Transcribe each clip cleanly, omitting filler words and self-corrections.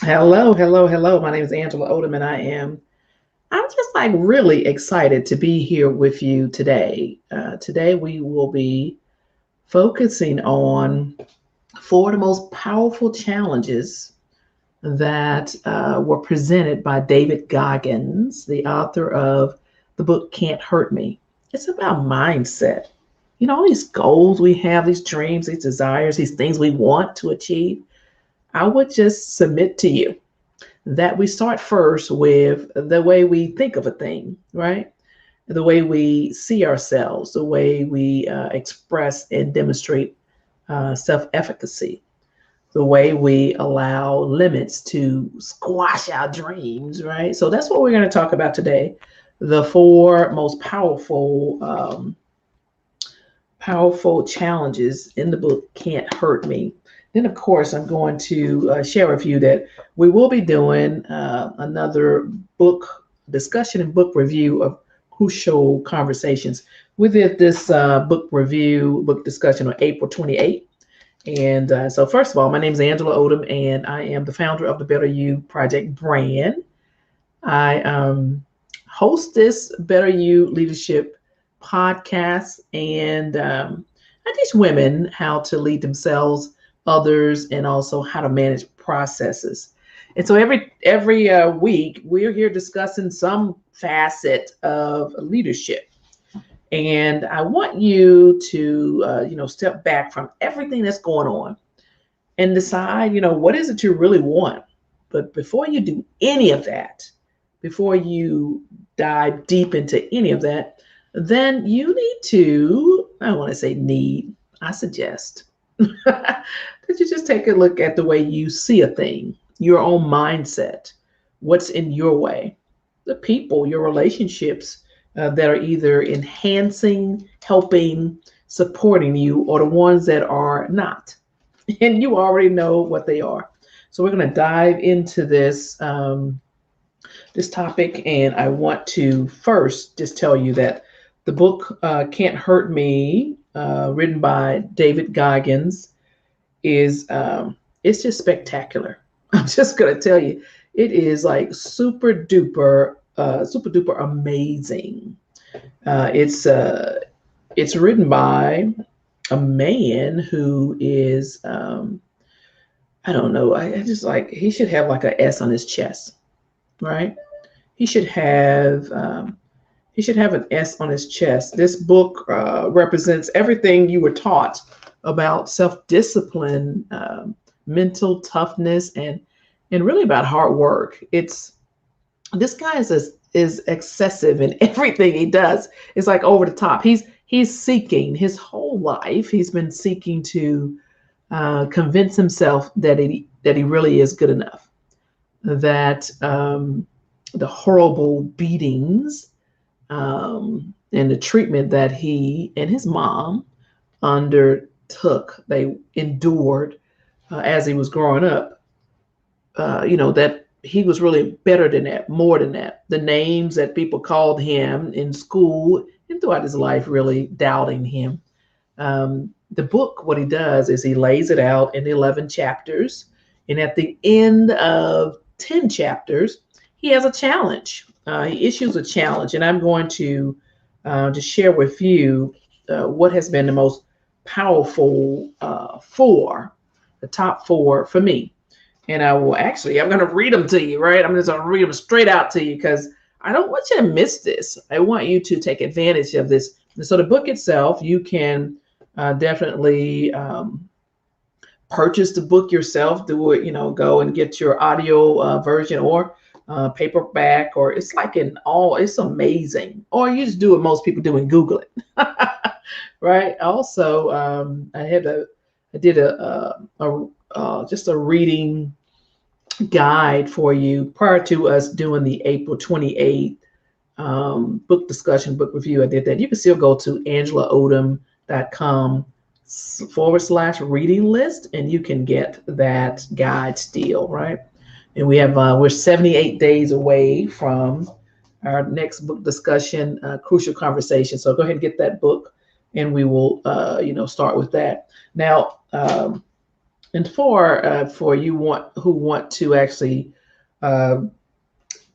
Hello, hello, hello. My name is Angela Odom, and I'm just like really excited to be here with you today. Today we will be focusing on four of the most powerful challenges that were presented by David Goggins, the author of the book Can't Hurt Me. It's about mindset. All these goals we have, these dreams, these desires, these things we want to achieve. I would just submit to you that we start first with the way we think of a thing, right? The way we see ourselves, the way we express and demonstrate self efficacy, the way we allow limits to squash our dreams, right? So that's what we're going to talk about today. The four most powerful challenges in the book Can't Hurt Me. Then, of course, I'm going to share with you that we will be doing another book discussion and book review of Crucial Conversations. We did this book discussion on April 28th. And so, first of all, my name is Angela Odom, and I am the founder of the Better You Project brand. I host this Better You Leadership podcast, and I teach women how to lead themselves, others, and also how to manage processes. And so every week we're here discussing some facet of leadership, and I want you to step back from everything that's going on and decide what is it you really want. But before you do any of that, before you dive deep into any of that, then you need to, I don't want to say need, I suggest that you just take a look at the way you see a thing, your own mindset, what's in your way, the people, your relationships that are either enhancing, helping, supporting you, or the ones that are not. And you already know what they are. So we're going to dive into this topic, and I want to first just tell you that the book Can't Hurt Me, written by David Goggins, is it's just spectacular. I'm just going to tell you, it is like super duper amazing. It's written by a man who is I don't know. I just like he should have like a S on his chest, right? He should have an S on his chest. This book represents everything you were taught about self-discipline, mental toughness, and really about hard work. It's this guy is excessive in everything he does. It's like over the top. He's seeking his whole life. He's been seeking to convince himself that he really is good enough. That the horrible beatings and the treatment that he and his mom undertook, they endured as he was growing up, that he was really better than that, more than that. The names that people called him in school and throughout his life really doubting him. The book, what he does is he lays it out in 11 chapters. And at the end of 10 chapters, he has a challenge. He issues a challenge. And I'm going to just share with you what has been the most powerful the top four for me. And I'm going to read them to you, right? I'm just going to read them straight out to you because I don't want you to miss this. I want you to take advantage of this. And so the book itself, you can definitely purchase the book yourself. Do it, go and get your audio version or paperback, or it's like it's amazing. Or you just do what most people do and Google it, right? Also, I did just a reading guide for you prior to us doing the April 28th book discussion, book review. I did that. You can still go to angelaodom.com/reading list, and you can get that guide still, right? And we're 78 days away from our next book discussion, Crucial Conversation. So go ahead and get that book, and we will, start with that. Now, And for you who want to actually uh,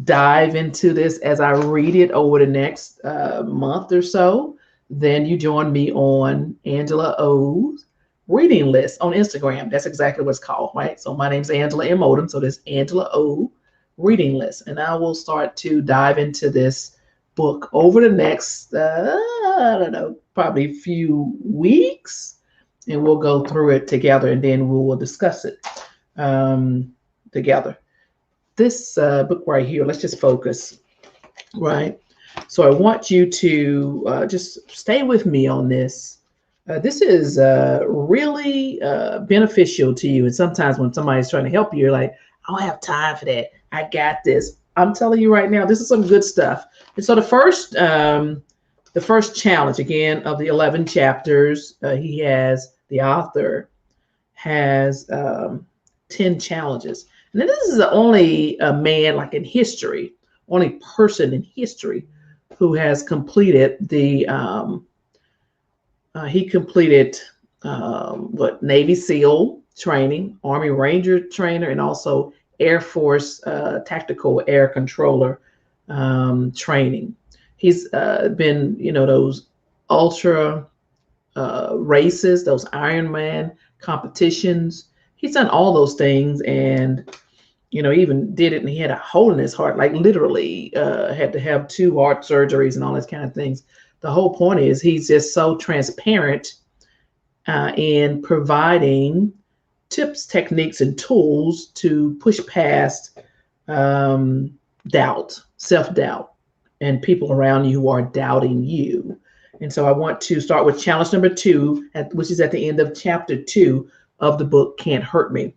dive into this as I read it over the next month or so, then you join me on Angela O's reading list on Instagram. That's exactly what it's called, right? So my name's Angela M. Odom. So there's Angela O reading list. And I will start to dive into this book over the next, I don't know, probably a few weeks. And we'll go through it together and then we will discuss it together. This book right here, let's just focus, right? So I want you to just stay with me on this. This is really beneficial to you. And sometimes when somebody's trying to help you, you're like, I don't have time for that. I got this. I'm telling you right now, this is some good stuff. And so the first challenge again of the 11 chapters, the author has 10 challenges. And this is only a man like in history, only person in history who has completed he completed Navy SEAL training, Army Ranger trainer, and also Air Force tactical air controller training. He's been, those ultra races, those Ironman competitions. He's done all those things, and he even did it, and he had a hole in his heart, like literally had to have 2 heart surgeries and all these kind of things. The whole point is he's just so transparent in providing tips, techniques, and tools to push past doubt, self-doubt, and people around you who are doubting you. And so I want to start with challenge number 2, which is at the end of chapter 2 of the book, Can't Hurt Me.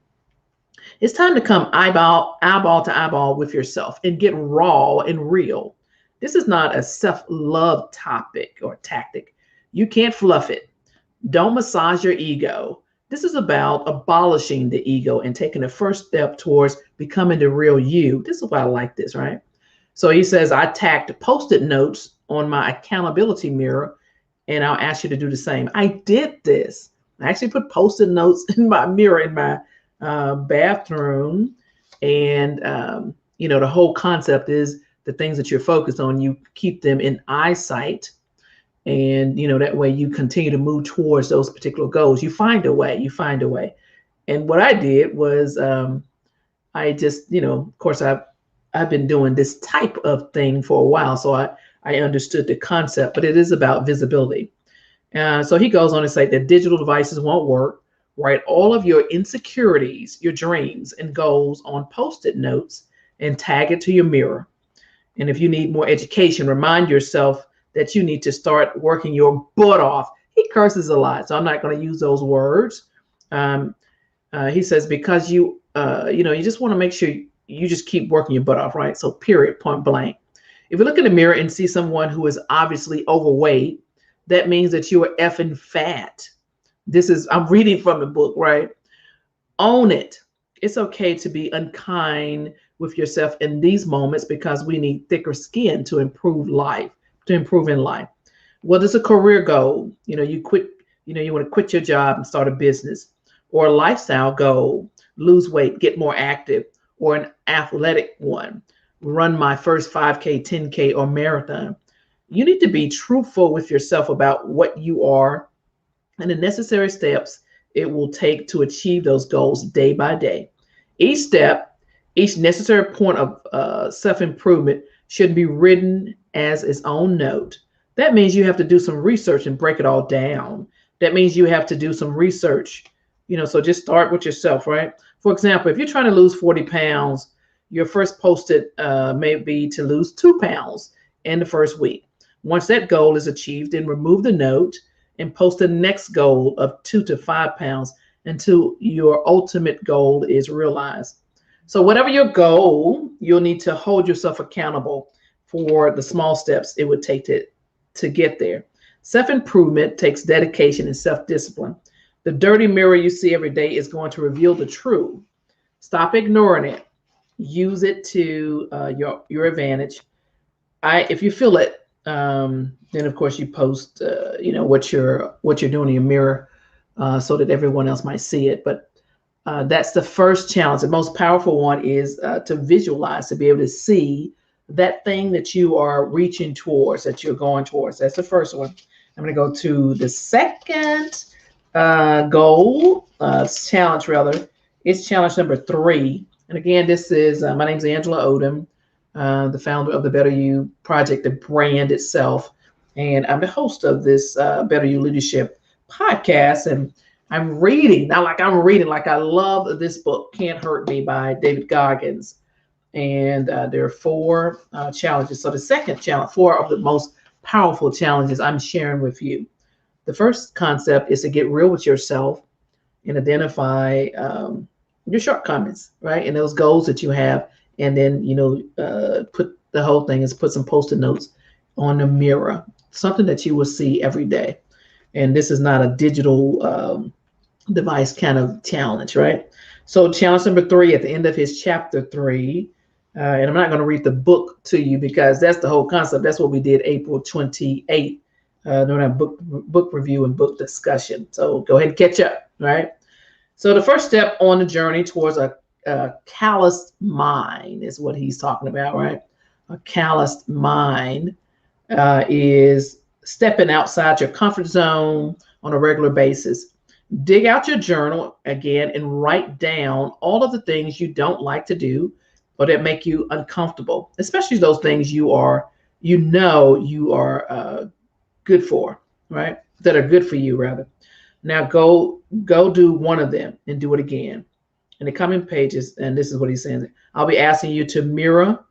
It's time to come eyeball to eyeball with yourself and get raw and real. This is not a self-love topic or tactic. You can't fluff it. Don't massage your ego. This is about abolishing the ego and taking the first step towards becoming the real you. This is why I like this, right? So he says, I tacked Post-it notes on my accountability mirror, and I'll ask you to do the same. I did this. I actually put Post-it notes in my mirror in my bathroom. And, the whole concept is the things that you're focused on, you keep them in eyesight. And, that way you continue to move towards those particular goals. You find a way. And what I did was I just, of course, I've been doing this type of thing for a while. So I understood the concept, but it is about visibility. So he goes on to say that digital devices won't work. Write all of your insecurities, your dreams, and goals on Post-it notes and tag it to your mirror. And if you need more education, remind yourself that you need to start working your butt off. He curses a lot, so I'm not going to use those words. He says, because you just want to make sure you just keep working your butt off, right? So period, point blank. If you look in the mirror and see someone who is obviously overweight, that means that you are effing fat. I'm reading from the book, right? Own it. It's okay to be unkind with yourself in these moments because we need thicker skin to improve in life. Whether it's a career goal, you want to quit your job and start a business, or a lifestyle goal, lose weight, get more active, or an athletic one, run my first 5K, 10K, or marathon. You need to be truthful with yourself about what you are and the necessary steps it will take to achieve those goals day by day. Each step, each necessary point of self-improvement should be written as its own note. That means you have to do some research and break it all down. That means you have to do some research, so just start with yourself, right? For example, if you're trying to lose 40 pounds, your first Post-it may be to lose 2 pounds in the first week. Once that goal is achieved, then remove the note and post the next goal of 2 to 5 pounds until your ultimate goal is realized. So whatever your goal, you'll need to hold yourself accountable for the small steps it would take to get there. Self-improvement takes dedication and self-discipline. The dirty mirror you see every day is going to reveal the truth. Stop ignoring it. Use it to your advantage. If you feel it, then of course you post, what you're doing in your mirror, so that everyone else might see it. But That's the first challenge. The most powerful one is to visualize, to be able to see that thing that you are reaching towards, that you're going towards. That's the first one. I'm going to go to the second goal, challenge rather. It's challenge number 3. And again, this is my name's Angela Odom, the founder of the Better You Project, the brand itself. And I'm the host of this Better You Leadership podcast. And I'm reading, not like I'm reading, like I love this book, Can't Hurt Me by David Goggins. And there are 4 challenges. So the second challenge, 4 of the most powerful challenges I'm sharing with you. The first concept is to get real with yourself and identify your shortcomings, right? And those goals that you have. And then, put the whole thing is put some Post-it notes on the mirror, something that you will see every day. And this is not a digital device kind of challenge, right? So challenge number 3 at the end of his chapter 3, and I'm not going to read the book to you because that's the whole concept. That's what we did April 28th during our book review and book discussion. So go ahead and catch up, right? So the first step on the journey towards a calloused mind is what he's talking about, right? A calloused mind is stepping outside your comfort zone on a regular basis. Dig out your journal again and write down all of the things you don't like to do or that make you uncomfortable, especially those things you are good for, right? That are good for you, rather. Now go do one of them and do it again. In the coming pages, and this is what he's saying, I'll be asking you to mirror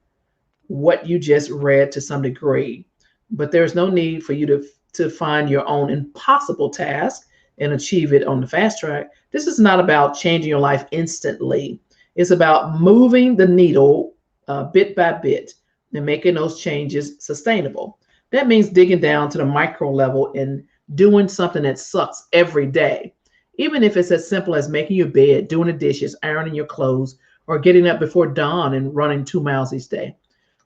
what you just read to some degree, but there's no need for you to find your own impossible task and achieve it on the fast track. This is not about changing your life instantly. It's about moving the needle bit by bit and making those changes sustainable. That means digging down to the micro level and doing something that sucks every day. Even if it's as simple as making your bed, doing the dishes, ironing your clothes, or getting up before dawn and running 2 miles each day.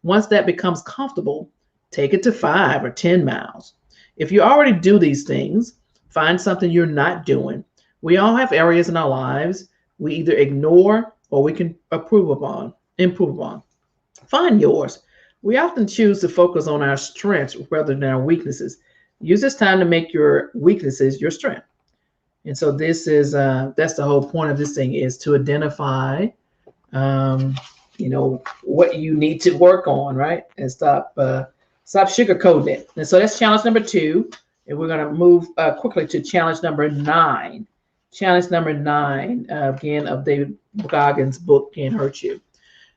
Once that becomes comfortable, take it to 5 or 10 miles. If you already do these things, find something you're not doing. We all have areas in our lives we either ignore or we can improve upon. Find yours. We often choose to focus on our strengths rather than our weaknesses. Use this time to make your weaknesses your strength. And so this is that's the whole point of this thing, is to identify what you need to work on, right? And stop sugarcoating it. And so that's challenge number 2. And we're going to move quickly to challenge number 9. Challenge number 9, again, of David Goggins' book, Can't Hurt You.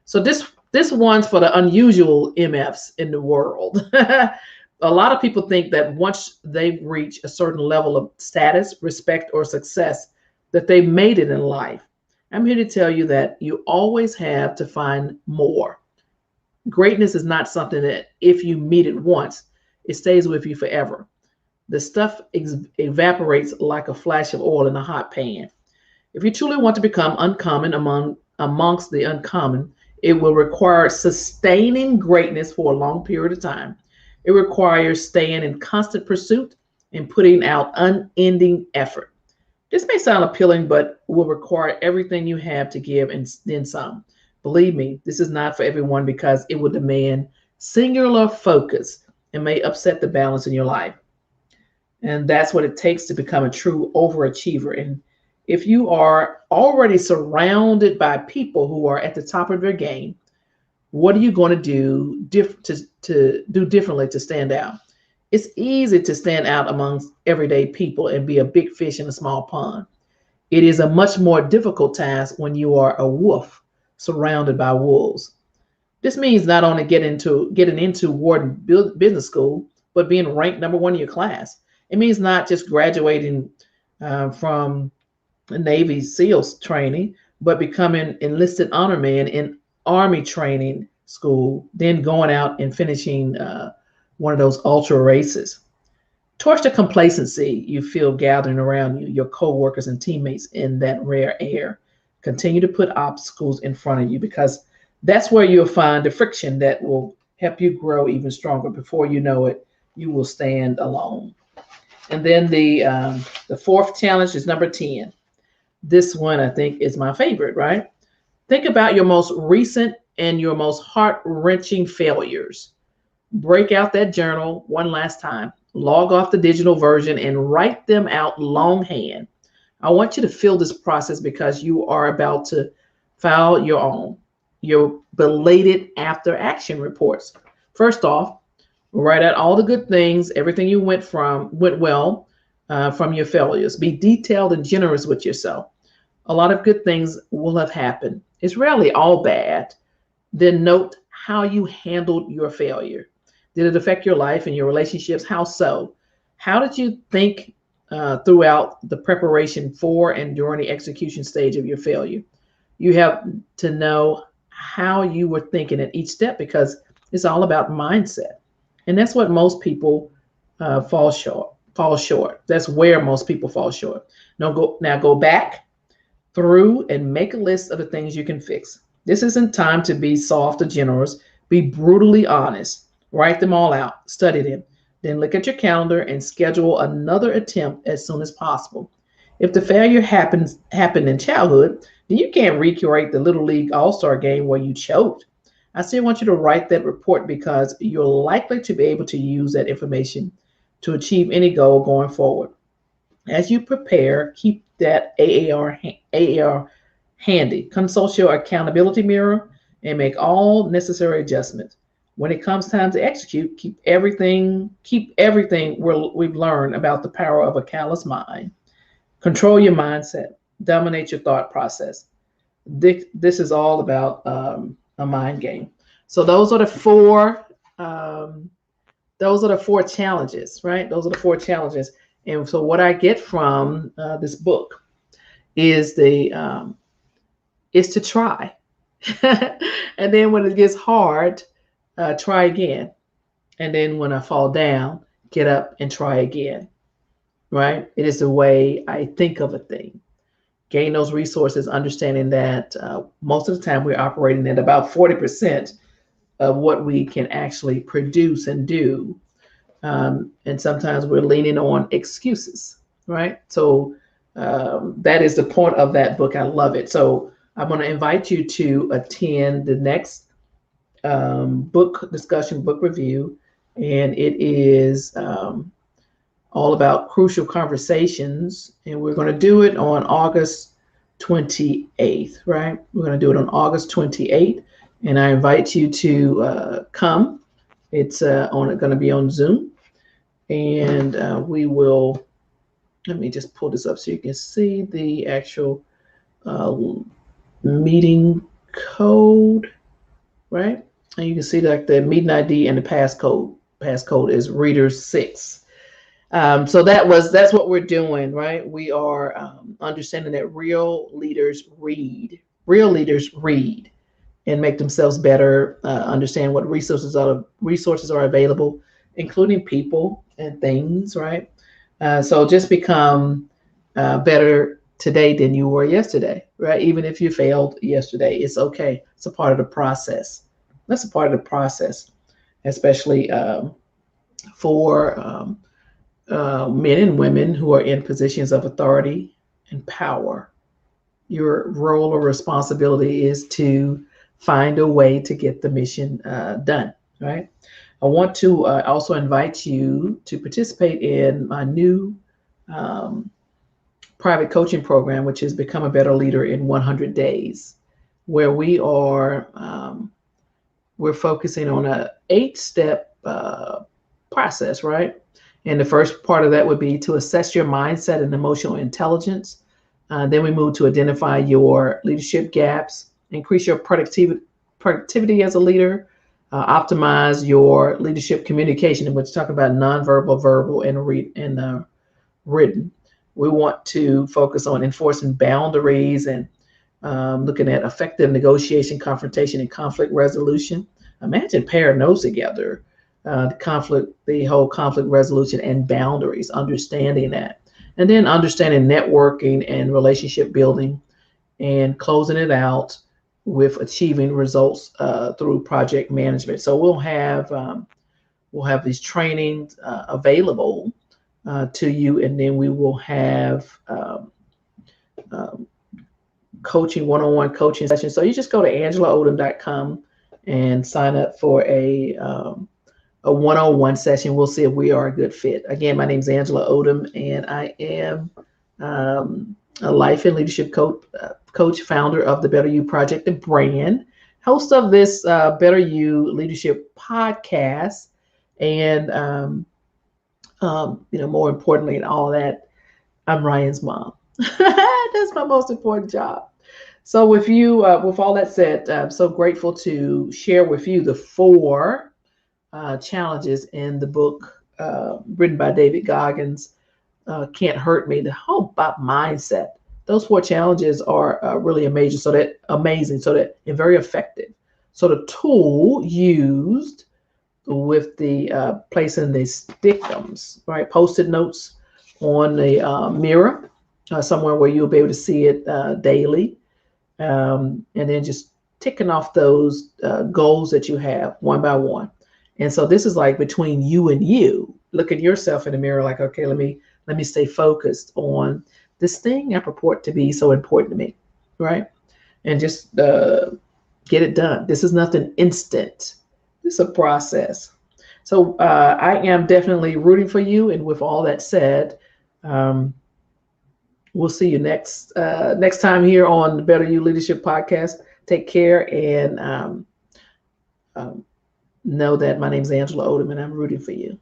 So this one's for the unusual MFs in the world. A lot of people think that once they reach a certain level of status, respect, or success, that they made it in life. I'm here to tell you that you always have to find more. Greatness is not something that if you meet it once, it stays with you forever. The stuff evaporates like a flash of oil in a hot pan. If you truly want to become uncommon amongst the uncommon, it will require sustaining greatness for a long period of time. It requires staying in constant pursuit and putting out unending effort. This may sound appealing, but will require everything you have to give and then some. Believe me, this is not for everyone because it will demand singular focus and may upset the balance in your life. And that's what it takes to become a true overachiever. And if you are already surrounded by people who are at the top of their game, what are you going to do to do differently to stand out? It's easy to stand out amongst everyday people and be a big fish in a small pond. It is a much more difficult task when you are a wolf surrounded by wolves. This means not only getting into Wharton Business School, but being ranked number 1 in your class. It means not just graduating from Navy SEALs training, but becoming enlisted honor man in Army training school, then going out and finishing one of those ultra races. Torch the complacency you feel gathering around you, your co-workers and teammates in that rare air. Continue to put obstacles in front of you because that's where you'll find the friction that will help you grow even stronger. Before you know it, you will stand alone. And then the 4th challenge is number 10. This one I think is my favorite, right? Think about your most recent and your most heart-wrenching failures. Break out that journal one last time. Log off the digital version and write them out longhand. I want you to feel this process because you are about to file your belated after action reports. First off, write out all the good things, everything you went well from your failures. Be detailed and generous with yourself. A lot of good things will have happened. It's rarely all bad. Then note how you handled your failure. Did it affect your life and your relationships? How so? How did you think throughout the preparation for and during the execution stage of your failure? You have to know how you were thinking at each step because it's all about mindset. And that's what most people fall short. Fall short. That's where most people fall short. Now go back through and make a list of the things you can fix. This isn't time to be soft or generous. Be brutally honest. Write them all out, study them. Then look at your calendar and schedule another attempt as soon as possible. If the failure happened in childhood, then you can't recreate the Little League All-Star game where you choked. I still want you to write that report because you're likely to be able to use that information to achieve any goal going forward. As you prepare, keep that AAR handy. Consult your accountability mirror and make all necessary adjustments. When it comes time to execute, keep everything we've learned about the power of a callous mind. Control your mindset. Dominate your thought process. This is all about a mind game. So um, those are the four challenges, right? Those are the four challenges. And so what I get from this book is the is to try, and then when it gets hard, try again, and then when I fall down, get up and try again. Right? It is the way I think of a thing. Gain those resources, understanding that most of the time we're operating at about 40% of what we can actually produce and do. And sometimes we're leaning on excuses, right? So that is the point of that book. I love it. So I'm going to invite you to attend the next book discussion, book review, and it is all about crucial conversations. And we're going to do it on August 28th, right? We're going to do it on August 28th, and I invite you to come. It's going to be on Zoom, and we will. Let me just pull this up so you can see the actual uh, meeting code, right? And you can see like the meeting ID and the passcode. Passcode is reader 6. So that's what we're doing, right? We are understanding that real leaders read and make themselves better, understand what resources are available, including people and things, right? So just become better today than you were yesterday, right? Even if you failed yesterday, it's okay. It's a part of the process. That's a part of the process, especially for men and women who are in positions of authority and power. Your role or responsibility is to find a way to get the mission done, right? I want to also invite you to participate in my new um, private coaching program, which is Become a Better Leader in 100 Days, where we're focusing on a 8-step process, right? And the first part of that would be to assess your mindset and emotional intelligence. Then we move to identify your leadership gaps, increase your productivity as a leader, optimize your leadership communication, which talk about nonverbal, verbal, and written. We want to focus on enforcing boundaries and looking at effective negotiation, confrontation, and conflict resolution. Imagine pairing those together, the whole conflict resolution and boundaries, understanding that. And then understanding networking and relationship building and closing it out with achieving results through project management. So we'll have these trainings available to you, and then we will have coaching, one-on-one coaching sessions. So you just go to angelaodom.com and sign up for a one-on-one session. We'll see if we are a good fit. Again, my name is Angela Odom, and I am a life and leadership coach, founder of the Better You Project and brand, host of this Better You Leadership podcast, and more importantly, and all that, I'm Ryan's mom. That's my most important job. So with all that said, I'm so grateful to share with you the 4 challenges in the book written by David Goggins, Can't Hurt Me, the whole about mindset. Those 4 challenges are really amazing, and very effective. So the tool used with the placing the stickums, right, Post-it notes on the mirror, somewhere where you'll be able to see it daily, and then just ticking off those goals that you have one by one. And so this is like between you and you. Look at yourself in the mirror, like, okay, let me stay focused on this thing I purport to be so important to me, right? And just get it done. This is nothing instant. It's a process. So I am definitely rooting for you. And with all that said, we'll see you next time here on the Better You Leadership Podcast. Take care, and know that my name is Angela Odom, and I'm rooting for you.